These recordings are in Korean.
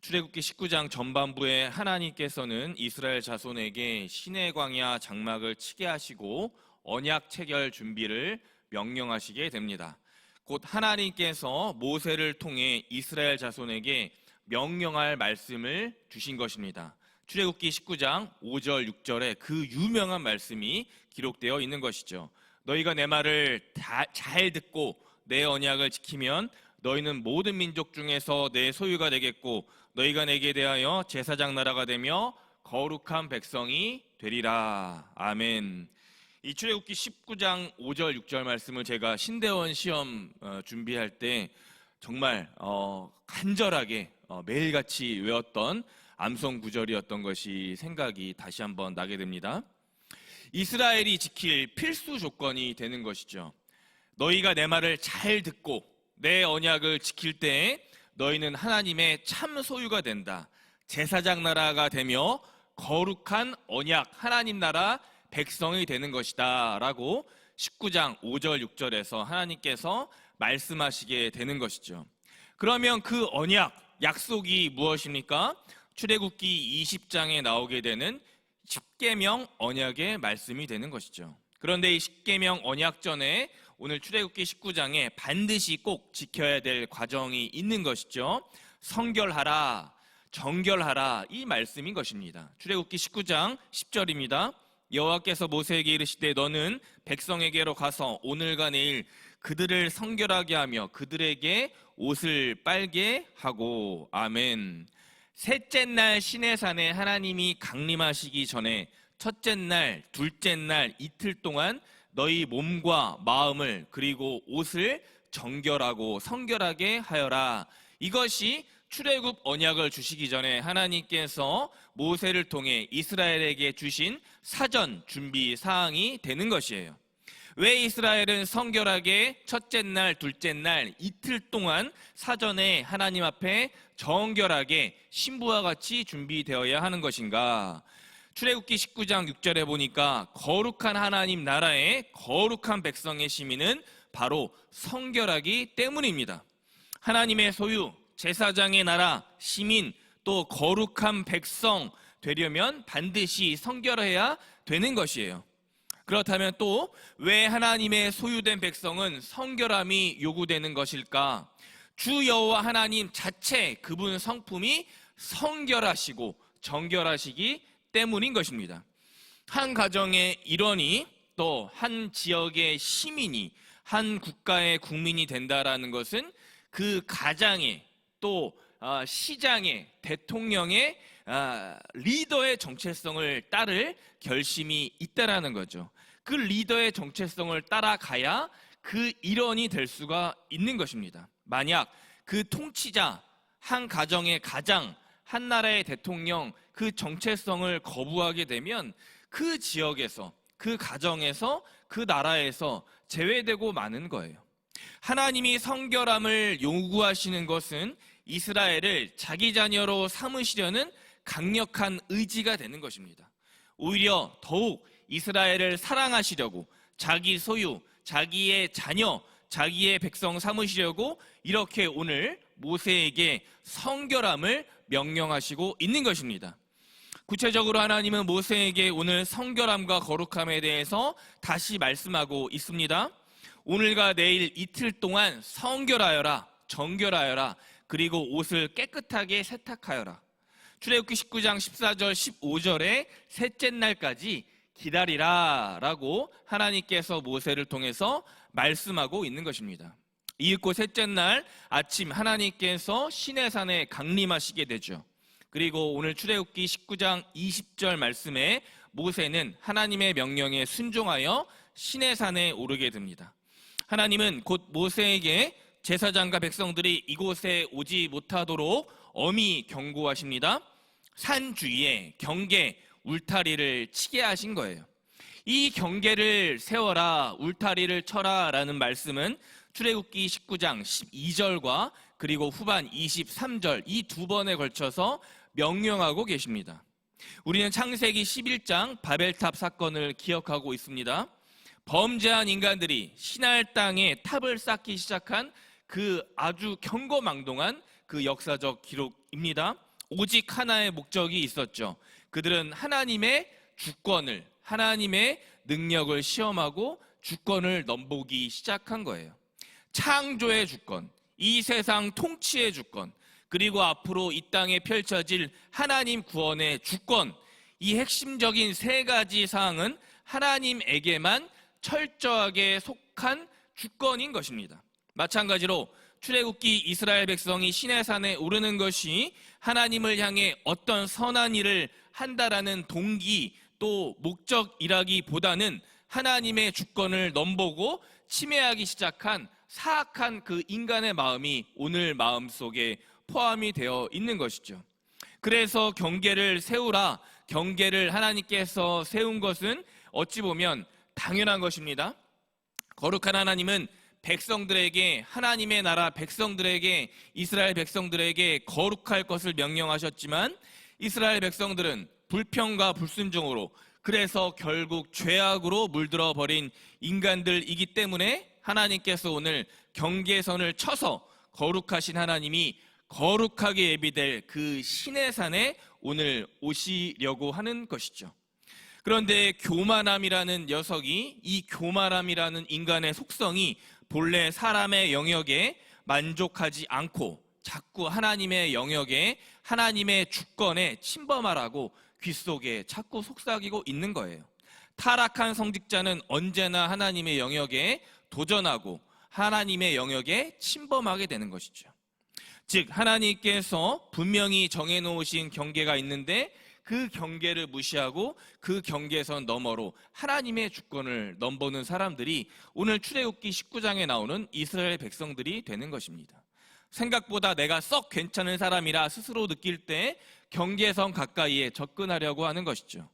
출애굽기 19장 전반부에 하나님께서는 이스라엘 자손에게 시내 광야 장막을 치게 하시고 언약 체결 준비를 명령하시게 됩니다. 곧 하나님께서 모세를 통해 이스라엘 자손에게 명령할 말씀을 주신 것입니다. 출애굽기 19장 5절 6절에 그 유명한 말씀이 기록되어 있는 것이죠. 너희가 내 말을 잘 듣고 내 언약을 지키면 너희는 모든 민족 중에서 내 소유가 되겠고 너희가 내게 대하여 제사장 나라가 되며 거룩한 백성이 되리라. 아멘. 이 출애굽기 19장 5절 6절 말씀을 제가 신대원 시험 준비할 때 정말 간절하게 매일같이 외웠던 암송 구절이었던 것이 생각이 다시 한번 나게 됩니다. 이스라엘이 지킬 필수 조건이 되는 것이죠. 너희가 내 말을 잘 듣고 내 언약을 지킬 때 너희는 하나님의 참 소유가 된다. 제사장 나라가 되며 거룩한 언약 하나님 나라 백성이 되는 것이다 라고 19장 5절 6절에서 하나님께서 말씀하시게 되는 것이죠. 그러면 그 언약, 약속이 무엇입니까? 출애굽기 20장에 나오게 되는 십계명 언약의 말씀이 되는 것이죠. 그런데 이 십계명 언약 전에 오늘 출애굽기 19장에 반드시 꼭 지켜야 될 과정이 있는 것이죠. 성결하라, 정결하라, 이 말씀인 것입니다. 출애굽기 19장 10절입니다. 여호와께서 모세에게 이르시되 너는 백성에게로 가서 오늘과 내일 그들을 성결하게 하며 그들에게 옷을 빨게 하고. 아멘. 셋째 날 시내산에 하나님이 강림하시기 전에 첫째 날, 둘째 날 이틀 동안 너희 몸과 마음을 그리고 옷을 정결하고 성결하게 하여라. 이것이 출애굽 언약을 주시기 전에 하나님께서 모세를 통해 이스라엘에게 주신 사전 준비 사항이 되는 것이에요. 왜 이스라엘은 성결하게 첫째 날, 둘째 날 이틀 동안 사전에 하나님 앞에 정결하게 신부와 같이 준비되어야 하는 것인가? 출애굽기 19장 6절에 보니까 거룩한 하나님 나라의 거룩한 백성의 시민은 바로 성결하기 때문입니다. 하나님의 소유, 제사장의 나라, 시민, 또 거룩한 백성 되려면 반드시 성결해야 되는 것이에요. 그렇다면 또 왜 하나님의 소유된 백성은 성결함이 요구되는 것일까? 주 여호와 하나님 자체 그분 성품이 성결하시고 정결하시기 때문인 것입니다. 한 가정의 일원이 또 한 지역의 시민이 한 국가의 국민이 된다라는 것은 그 가장의 또 시장의 대통령의 리더의 정체성을 따를 결심이 있다라는 거죠. 그 리더의 정체성을 따라가야 그 일원이 될 수가 있는 것입니다. 만약 그 통치자, 한 가정의 가장, 한 나라의 대통령 그 정체성을 거부하게 되면 그 지역에서, 그 가정에서, 그 나라에서 제외되고 마는 거예요. 하나님이 성결함을 요구하시는 것은 이스라엘을 자기 자녀로 삼으시려는 강력한 의지가 되는 것입니다. 오히려 더욱 이스라엘을 사랑하시려고 자기 소유, 자기의 자녀, 자기의 백성 삼으시려고 이렇게 오늘 모세에게 성결함을 명령하시고 있는 것입니다. 구체적으로 하나님은 모세에게 오늘 성결함과 거룩함에 대해서 다시 말씀하고 있습니다. 오늘과 내일 이틀 동안 성결하여라, 정결하여라, 그리고 옷을 깨끗하게 세탁하여라. 출애굽기 19장 14절 15절에 셋째 날까지 기다리라 라고 하나님께서 모세를 통해서 말씀하고 있는 것입니다. 이윽고 셋째 날 아침 하나님께서 시내산에 강림하시게 되죠. 그리고 오늘 출애굽기 19장 20절 말씀에 모세는 하나님의 명령에 순종하여 시내산에 오르게 됩니다. 하나님은 곧 모세에게 제사장과 백성들이 이곳에 오지 못하도록 엄히 경고하십니다. 산 주위에 경계, 울타리를 치게 하신 거예요. 이 경계를 세워라, 울타리를 쳐라 라는 말씀은 출애굽기 19장 12절과 그리고 후반 23절 이 두 번에 걸쳐서 명령하고 계십니다. 우리는 창세기 11장 바벨탑 사건을 기억하고 있습니다. 범죄한 인간들이 신할 땅에 탑을 쌓기 시작한 그 아주 경거망동한 그 역사적 기록입니다. 오직 하나의 목적이 있었죠. 그들은 하나님의 주권을, 하나님의 능력을 시험하고 주권을 넘보기 시작한 거예요. 창조의 주권, 이 세상 통치의 주권, 그리고 앞으로 이 땅에 펼쳐질 하나님 구원의 주권, 이 핵심적인 세 가지 사항은 하나님에게만 철저하게 속한 주권인 것입니다. 마찬가지로 출애굽기 이스라엘 백성이 시내산에 오르는 것이 하나님을 향해 어떤 선한 일을 한다라는 동기 또 목적이라기보다는 하나님의 주권을 넘보고 침해하기 시작한 사악한 그 인간의 마음이 오늘 마음속에 포함이 되어 있는 것이죠. 그래서 경계를 세우라, 경계를 하나님께서 세운 것은 어찌 보면 당연한 것입니다. 거룩한 하나님은 백성들에게, 하나님의 나라 백성들에게, 이스라엘 백성들에게 거룩할 것을 명령하셨지만 이스라엘 백성들은 불평과 불순종으로, 그래서 결국 죄악으로 물들어 버린 인간들이기 때문에 하나님께서 오늘 경계선을 쳐서 거룩하신 하나님이 거룩하게 예비될 그 시내산에 오늘 오시려고 하는 것이죠. 그런데 교만함이라는 녀석이, 이 교만함이라는 인간의 속성이 본래 사람의 영역에 만족하지 않고 자꾸 하나님의 영역에, 하나님의 주권에 침범하라고 귓속에 자꾸 속삭이고 있는 거예요. 타락한 성직자는 언제나 하나님의 영역에 도전하고 하나님의 영역에 침범하게 되는 것이죠. 즉 하나님께서 분명히 정해놓으신 경계가 있는데 그 경계를 무시하고 그 경계선 너머로 하나님의 주권을 넘보는 사람들이 오늘 출애굽기 19장에 나오는 이스라엘 백성들이 되는 것입니다. 생각보다 내가 썩 괜찮은 사람이라 스스로 느낄 때 경계선 가까이에 접근하려고 하는 것이죠.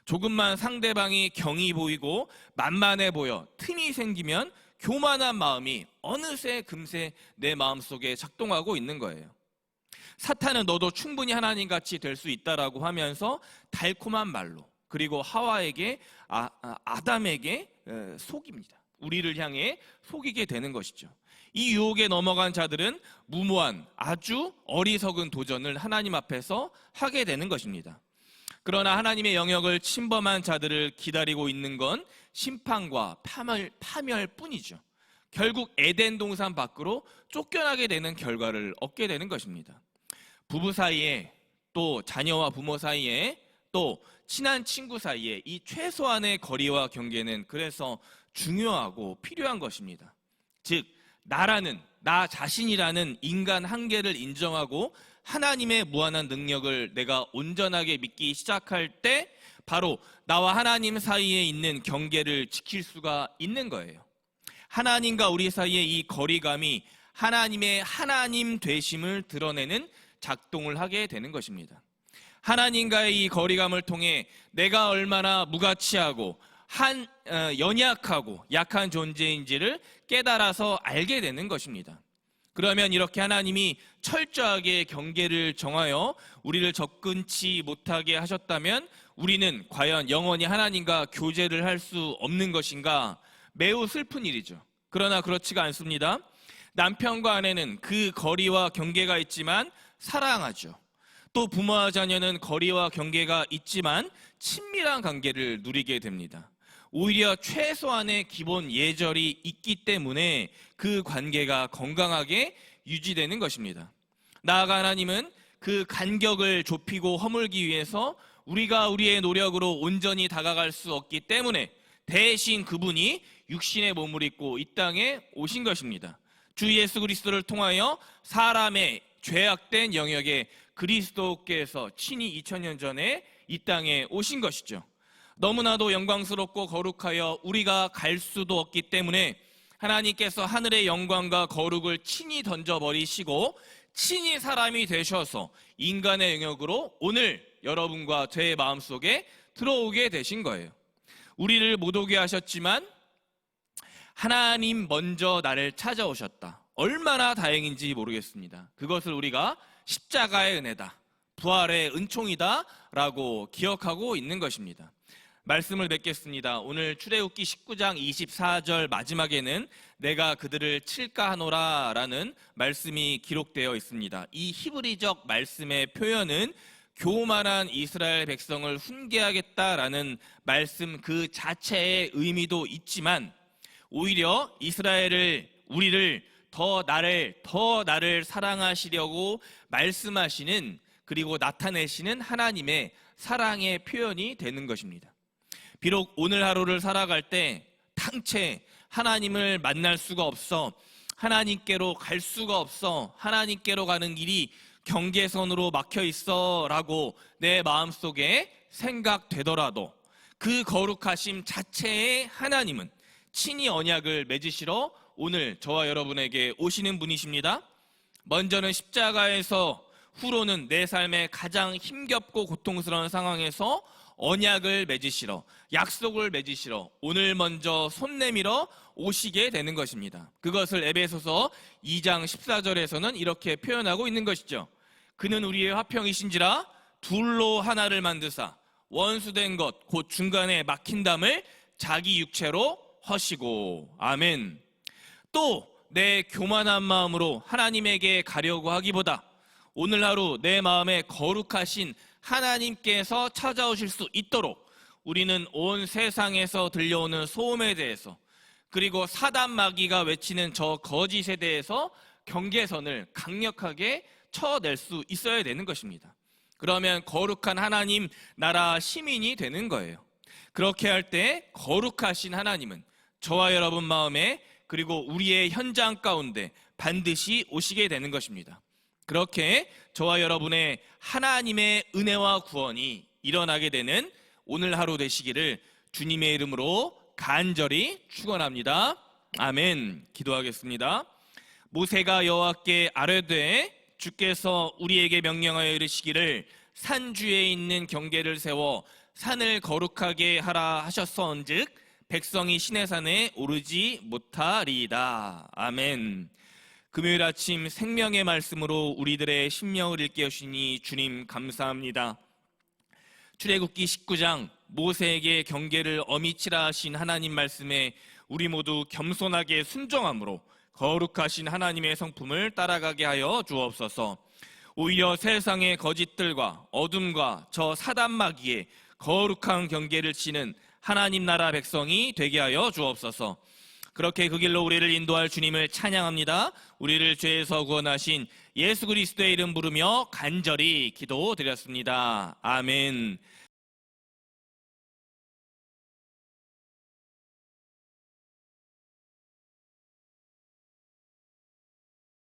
조금만 상대방이 경이 보이고 만만해 보여 틈이 생기면 교만한 마음이 어느새 금세 내 마음속에 작동하고 있는 거예요. 사탄은 너도 충분히 하나님같이 될 수 있다라고 하면서 달콤한 말로, 그리고 하와에게, 아담에게 속입니다. 우리를 향해 속이게 되는 것이죠. 이 유혹에 넘어간 자들은 무모한 아주 어리석은 도전을 하나님 앞에서 하게 되는 것입니다. 그러나 하나님의 영역을 침범한 자들을 기다리고 있는 건 심판과 파멸뿐이죠. 결국 에덴 동산 밖으로 쫓겨나게 되는 결과를 얻게 되는 것입니다. 부부 사이에, 또 자녀와 부모 사이에, 또 친한 친구 사이에 이 최소한의 거리와 경계는 그래서 중요하고 필요한 것입니다. 즉 나 자신이라는 인간 한계를 인정하고 하나님의 무한한 능력을 내가 온전하게 믿기 시작할 때 바로 나와 하나님 사이에 있는 경계를 지킬 수가 있는 거예요. 하나님과 우리 사이의 이 거리감이 하나님의 하나님 되심을 드러내는 작동을 하게 되는 것입니다. 하나님과의 이 거리감을 통해 내가 얼마나 무가치하고 연약하고 약한 존재인지를 깨달아서 알게 되는 것입니다. 그러면 이렇게 하나님이 철저하게 경계를 정하여 우리를 접근치 못하게 하셨다면 우리는 과연 영원히 하나님과 교제를 할 수 없는 것인가? 매우 슬픈 일이죠. 그러나 그렇지가 않습니다. 남편과 아내는 그 거리와 경계가 있지만 사랑하죠. 또 부모와 자녀는 거리와 경계가 있지만 친밀한 관계를 누리게 됩니다. 오히려 최소한의 기본 예절이 있기 때문에 그 관계가 건강하게 유지되는 것입니다. 나아가 하나님은 그 간격을 좁히고 허물기 위해서 우리가 우리의 노력으로 온전히 다가갈 수 없기 때문에 대신 그분이 육신의 몸을 입고 이 땅에 오신 것입니다. 주 예수 그리스도를 통하여 사람의 죄악된 영역에 그리스도께서 친히 2000년 전에 이 땅에 오신 것이죠. 너무나도 영광스럽고 거룩하여 우리가 갈 수도 없기 때문에 하나님께서 하늘의 영광과 거룩을 친히 던져버리시고 친히 사람이 되셔서 인간의 영역으로 오늘 여러분과 제 마음속에 들어오게 되신 거예요. 우리를 못 오게 하셨지만 하나님 먼저 나를 찾아오셨다. 얼마나 다행인지 모르겠습니다. 그것을 우리가 십자가의 은혜다, 부활의 은총이다 라고 기억하고 있는 것입니다. 말씀을 맺겠습니다. 오늘 출애굽기 19장 24절 마지막에는 내가 그들을 칠까 하노라 라는 말씀이 기록되어 있습니다. 이 히브리적 말씀의 표현은 교만한 이스라엘 백성을 훈계하겠다라는 말씀 그 자체의 의미도 있지만, 오히려 우리를 더 나를 사랑하시려고 말씀하시는, 그리고 나타내시는 하나님의 사랑의 표현이 되는 것입니다. 비록 오늘 하루를 살아갈 때 당최 하나님을 만날 수가 없어, 하나님께로 갈 수가 없어, 하나님께로 가는 길이 경계선으로 막혀 있어 라고 내 마음속에 생각되더라도, 그 거룩하심 자체의 하나님은 친히 언약을 맺으시러 오늘 저와 여러분에게 오시는 분이십니다. 먼저는 십자가에서, 후로는 내 삶의 가장 힘겹고 고통스러운 상황에서 언약을 맺으시러, 약속을 맺으시러 오늘 먼저 손 내밀어 오시게 되는 것입니다. 그것을 에베소서 2장 14절에서는 이렇게 표현하고 있는 것이죠. 그는 우리의 화평이신지라 둘로 하나를 만드사 원수된 것 곧 중간에 막힌 담을 자기 육체로 허시고. 아멘. 또 내 교만한 마음으로 하나님에게 가려고 하기보다 오늘 하루 내 마음에 거룩하신 하나님께서 찾아오실 수 있도록 우리는 온 세상에서 들려오는 소음에 대해서, 그리고 사단 마귀가 외치는 저 거짓에 대해서 경계선을 강력하게 쳐낼 수 있어야 되는 것입니다. 그러면 거룩한 하나님 나라 시민이 되는 거예요. 그렇게 할 때 거룩하신 하나님은 저와 여러분 마음에, 그리고 우리의 현장 가운데 반드시 오시게 되는 것입니다. 그렇게 저와 여러분의 하나님의 은혜와 구원이 일어나게 되는 오늘 하루 되시기를 주님의 이름으로 간절히 축원합니다. 아멘. 기도하겠습니다. 모세가 여호와께 아뢰되 주께서 우리에게 명령하여 이르시기를 산주에 있는 경계를 세워 산을 거룩하게 하라 하셨사온즉 백성이 시내 산에 오르지 못하리이다. 아멘. 금요일 아침 생명의 말씀으로 우리들의 심령을 일깨우시니 주님 감사합니다. 출애굽기 19장 모세에게 경계를 엄히 치라 하신 하나님 말씀에 우리 모두 겸손하게 순종함으로 거룩하신 하나님의 성품을 따라가게 하여 주옵소서. 오히려 세상의 거짓들과 어둠과 저 사단 마귀의 거룩한 경계를 치는 하나님 나라 백성이 되게 하여 주옵소서. 그렇게 그 길로 우리를 인도할 주님을 찬양합니다. 우리를 죄에서 구원하신 예수 그리스도의 이름 부르며 간절히 기도드렸습니다. 아멘.